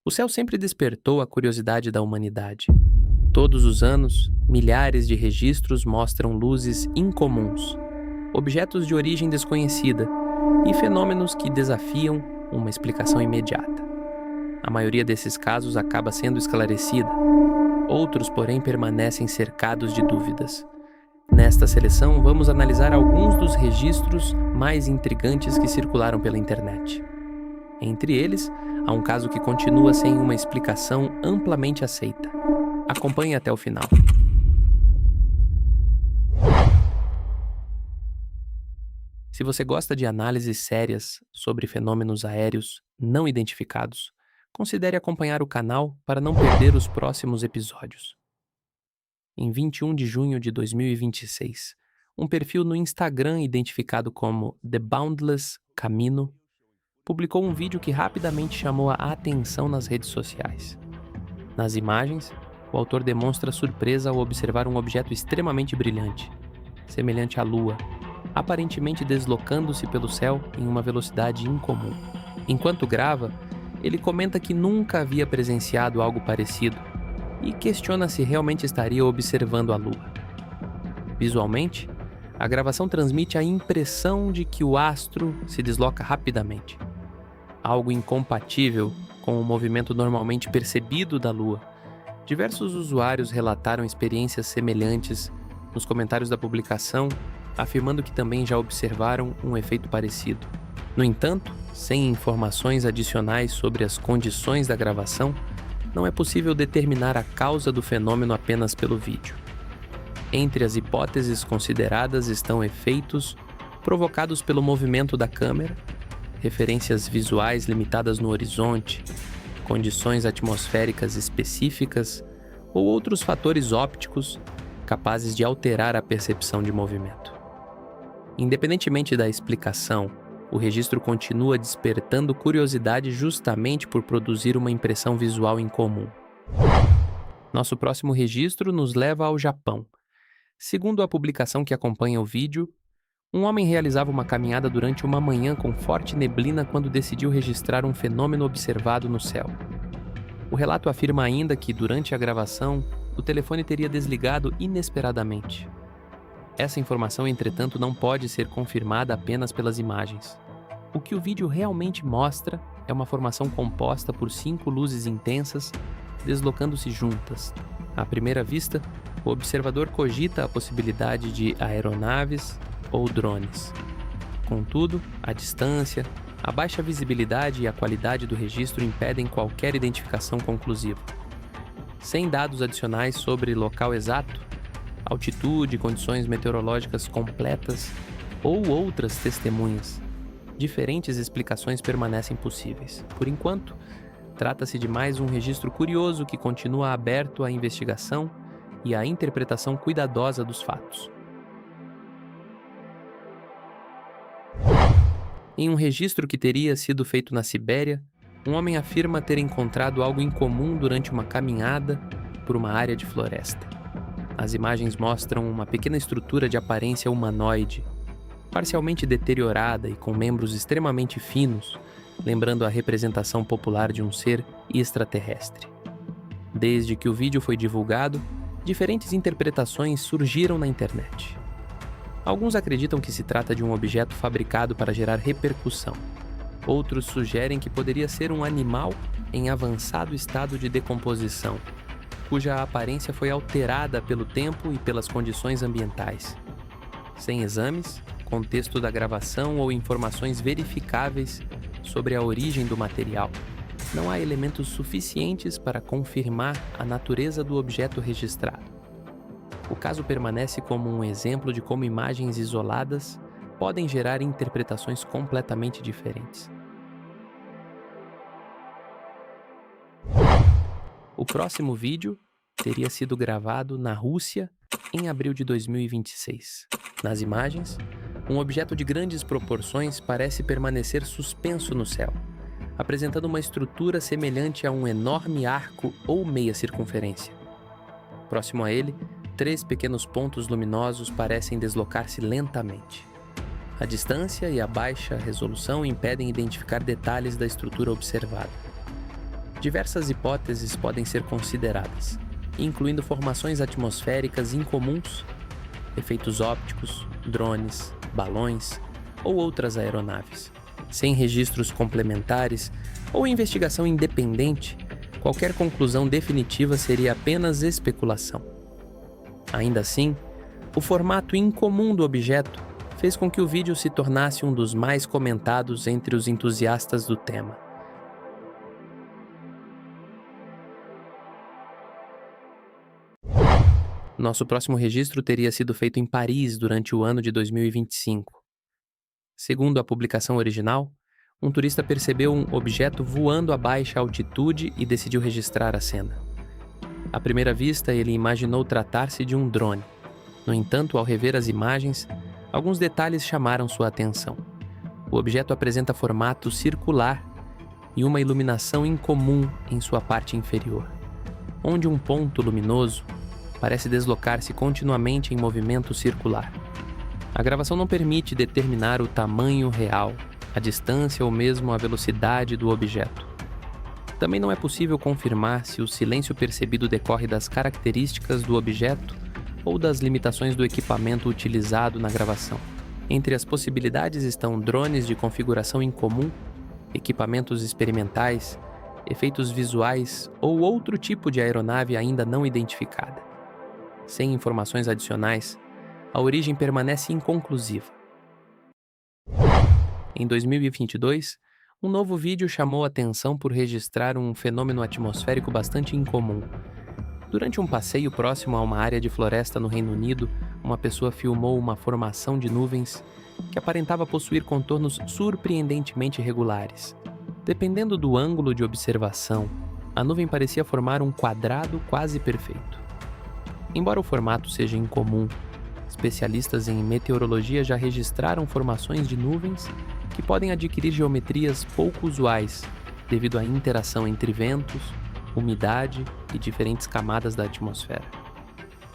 O céu sempre despertou a curiosidade da humanidade. Todos os anos, milhares de registros mostram luzes incomuns, objetos de origem desconhecida e fenômenos que desafiam uma explicação imediata. A maioria desses casos acaba sendo esclarecida, outros, porém, permanecem cercados de dúvidas. Nesta seleção, vamos analisar alguns dos registros mais intrigantes que circularam pela internet. Entre eles, há um caso que continua sem uma explicação amplamente aceita. Acompanhe até o final. Se você gosta de análises sérias sobre fenômenos aéreos não identificados, considere acompanhar o canal para não perder os próximos episódios. Em 21 de junho de 2026, um perfil no Instagram identificado como The Boundless Camino publicou um vídeo que rapidamente chamou a atenção nas redes sociais. Nas imagens, o autor demonstra surpresa ao observar um objeto extremamente brilhante, semelhante à Lua, aparentemente deslocando-se pelo céu em uma velocidade incomum. Enquanto grava, ele comenta que nunca havia presenciado algo parecido e questiona se realmente estaria observando a Lua. Visualmente, a gravação transmite a impressão de que o astro se desloca rapidamente, algo incompatível com o movimento normalmente percebido da Lua. Diversos usuários relataram experiências semelhantes nos comentários da publicação, afirmando que também já observaram um efeito parecido. No entanto, sem informações adicionais sobre as condições da gravação, não é possível determinar a causa do fenômeno apenas pelo vídeo. Entre as hipóteses consideradas estão efeitos provocados pelo movimento da câmera, referências visuais limitadas no horizonte, condições atmosféricas específicas ou outros fatores ópticos capazes de alterar a percepção de movimento. Independentemente da explicação, o registro continua despertando curiosidade justamente por produzir uma impressão visual incomum. Nosso próximo registro nos leva ao Japão. Segundo a publicação que acompanha o vídeo, um homem realizava uma caminhada durante uma manhã com forte neblina quando decidiu registrar um fenômeno observado no céu. O relato afirma ainda que, durante a gravação, o telefone teria desligado inesperadamente. Essa informação, entretanto, não pode ser confirmada apenas pelas imagens. O que o vídeo realmente mostra é uma formação composta por 5 luzes intensas deslocando-se juntas. À primeira vista, o observador cogita a possibilidade de aeronaves ou drones. Contudo, a distância, a baixa visibilidade e a qualidade do registro impedem qualquer identificação conclusiva. Sem dados adicionais sobre local exato, altitude, condições meteorológicas completas ou outras testemunhas, diferentes explicações permanecem possíveis. Por enquanto, trata-se de mais um registro curioso que continua aberto à investigação e à interpretação cuidadosa dos fatos. Em um registro que teria sido feito na Sibéria, um homem afirma ter encontrado algo incomum durante uma caminhada por uma área de floresta. As imagens mostram uma pequena estrutura de aparência humanoide, parcialmente deteriorada e com membros extremamente finos, lembrando a representação popular de um ser extraterrestre. Desde que o vídeo foi divulgado, diferentes interpretações surgiram na internet. Alguns acreditam que se trata de um objeto fabricado para gerar repercussão. Outros sugerem que poderia ser um animal em avançado estado de decomposição, cuja aparência foi alterada pelo tempo e pelas condições ambientais. Sem exames, contexto da gravação ou informações verificáveis sobre a origem do material, não há elementos suficientes para confirmar a natureza do objeto registrado. O caso permanece como um exemplo de como imagens isoladas podem gerar interpretações completamente diferentes. O próximo vídeo teria sido gravado na Rússia em abril de 2026. Nas imagens, um objeto de grandes proporções parece permanecer suspenso no céu, apresentando uma estrutura semelhante a um enorme arco ou meia circunferência. Próximo a ele, 3 pequenos pontos luminosos parecem deslocar-se lentamente. A distância e a baixa resolução impedem identificar detalhes da estrutura observada. Diversas hipóteses podem ser consideradas, incluindo formações atmosféricas incomuns, efeitos ópticos, drones, balões ou outras aeronaves. Sem registros complementares ou investigação independente, qualquer conclusão definitiva seria apenas especulação. Ainda assim, o formato incomum do objeto fez com que o vídeo se tornasse um dos mais comentados entre os entusiastas do tema. Nosso próximo registro teria sido feito em Paris durante o ano de 2025. Segundo a publicação original, um turista percebeu um objeto voando a baixa altitude e decidiu registrar a cena. À primeira vista, ele imaginou tratar-se de um drone. No entanto, ao rever as imagens, alguns detalhes chamaram sua atenção. O objeto apresenta formato circular e uma iluminação incomum em sua parte inferior, onde um ponto luminoso parece deslocar-se continuamente em movimento circular. A gravação não permite determinar o tamanho real, a distância ou mesmo a velocidade do objeto. Também não é possível confirmar se o silêncio percebido decorre das características do objeto ou das limitações do equipamento utilizado na gravação. Entre as possibilidades estão drones de configuração incomum, equipamentos experimentais, efeitos visuais ou outro tipo de aeronave ainda não identificada. Sem informações adicionais, a origem permanece inconclusiva. Em 2022, um novo vídeo chamou a atenção por registrar um fenômeno atmosférico bastante incomum. Durante um passeio próximo a uma área de floresta no Reino Unido, uma pessoa filmou uma formação de nuvens que aparentava possuir contornos surpreendentemente regulares. Dependendo do ângulo de observação, a nuvem parecia formar um quadrado quase perfeito. Embora o formato seja incomum, especialistas em meteorologia já registraram formações de nuvens que podem adquirir geometrias pouco usuais devido à interação entre ventos, umidade e diferentes camadas da atmosfera.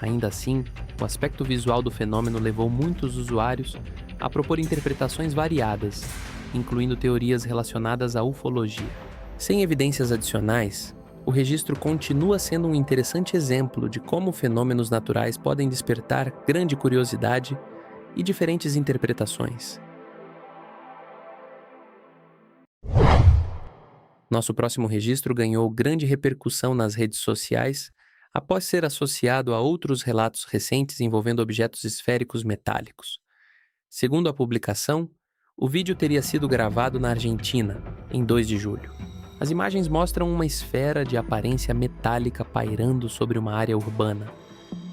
Ainda assim, o aspecto visual do fenômeno levou muitos usuários a propor interpretações variadas, incluindo teorias relacionadas à ufologia. Sem evidências adicionais, o registro continua sendo um interessante exemplo de como fenômenos naturais podem despertar grande curiosidade e diferentes interpretações. Nosso próximo registro ganhou grande repercussão nas redes sociais após ser associado a outros relatos recentes envolvendo objetos esféricos metálicos. Segundo a publicação, o vídeo teria sido gravado na Argentina, em 2 de julho. As imagens mostram uma esfera de aparência metálica pairando sobre uma área urbana,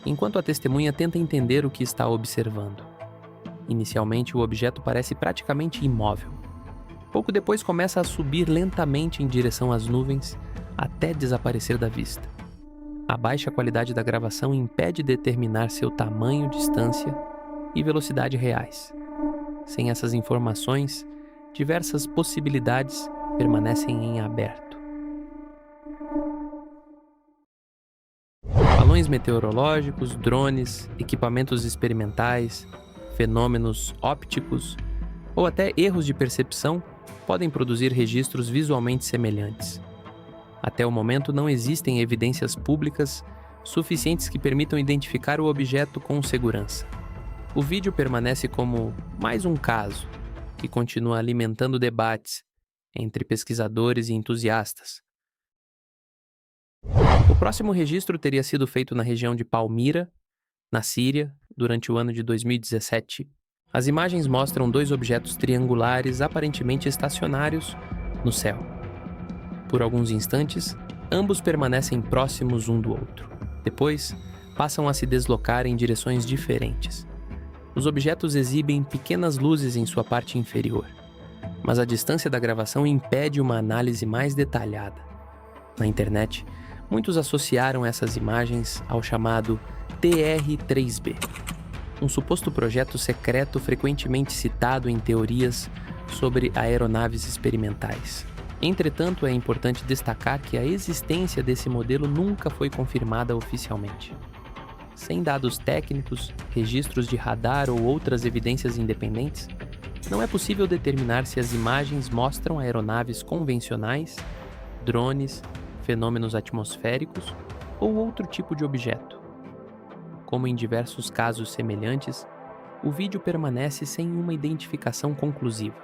enquanto a testemunha tenta entender o que está observando. Inicialmente, o objeto parece praticamente imóvel. Pouco depois começa a subir lentamente em direção às nuvens, até desaparecer da vista. A baixa qualidade da gravação impede determinar seu tamanho, distância e velocidade reais. Sem essas informações, diversas possibilidades permanecem em aberto. Balões meteorológicos, drones, equipamentos experimentais, fenômenos ópticos ou até erros de percepção podem produzir registros visualmente semelhantes. Até o momento não existem evidências públicas suficientes que permitam identificar o objeto com segurança. O vídeo permanece como mais um caso que continua alimentando debates entre pesquisadores e entusiastas. O próximo registro teria sido feito na região de Palmira, na Síria, durante o ano de 2017. As imagens mostram 2 objetos triangulares aparentemente estacionários no céu. Por alguns instantes, ambos permanecem próximos um do outro. Depois, passam a se deslocar em direções diferentes. Os objetos exibem pequenas luzes em sua parte inferior, mas a distância da gravação impede uma análise mais detalhada. Na internet, muitos associaram essas imagens ao chamado TR-3B, um suposto projeto secreto frequentemente citado em teorias sobre aeronaves experimentais. Entretanto, é importante destacar que a existência desse modelo nunca foi confirmada oficialmente. Sem dados técnicos, registros de radar ou outras evidências independentes, não é possível determinar se as imagens mostram aeronaves convencionais, drones fenômenos atmosféricos ou outro tipo de objeto. Como em diversos casos semelhantes, o vídeo permanece sem uma identificação conclusiva.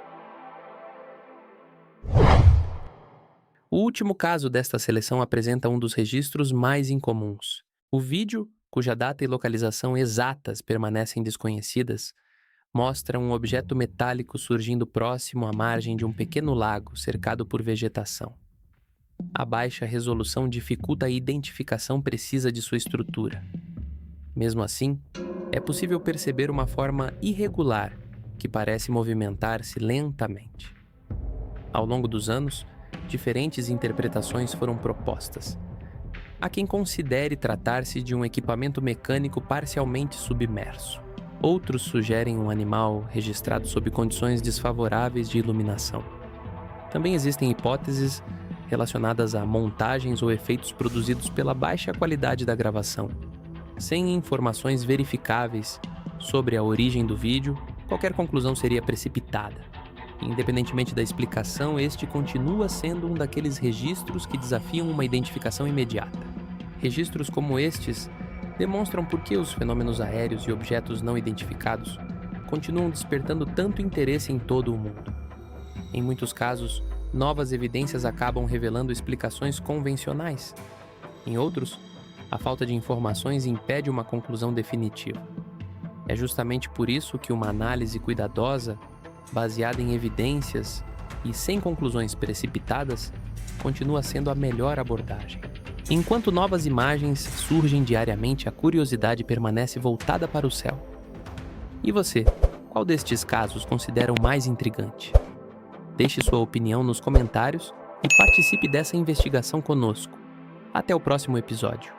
O último caso desta seleção apresenta um dos registros mais incomuns. O vídeo, cuja data e localização exatas permanecem desconhecidas, mostra um objeto metálico surgindo próximo à margem de um pequeno lago cercado por vegetação. A baixa resolução dificulta a identificação precisa de sua estrutura. Mesmo assim, é possível perceber uma forma irregular que parece movimentar-se lentamente. Ao longo dos anos, diferentes interpretações foram propostas. Há quem considere tratar-se de um equipamento mecânico parcialmente submerso. Outros sugerem um animal registrado sob condições desfavoráveis de iluminação. Também existem hipóteses relacionadas a montagens ou efeitos produzidos pela baixa qualidade da gravação. Sem informações verificáveis sobre a origem do vídeo, qualquer conclusão seria precipitada. Independentemente da explicação, este continua sendo um daqueles registros que desafiam uma identificação imediata. Registros como estes demonstram por que os fenômenos aéreos e objetos não identificados continuam despertando tanto interesse em todo o mundo. Em muitos casos, novas evidências acabam revelando explicações convencionais. Em outros, a falta de informações impede uma conclusão definitiva. É justamente por isso que uma análise cuidadosa, baseada em evidências e sem conclusões precipitadas, continua sendo a melhor abordagem. Enquanto novas imagens surgem diariamente, a curiosidade permanece voltada para o céu. E você, qual destes casos considera o mais intrigante? Deixe sua opinião nos comentários e participe dessa investigação conosco. Até o próximo episódio.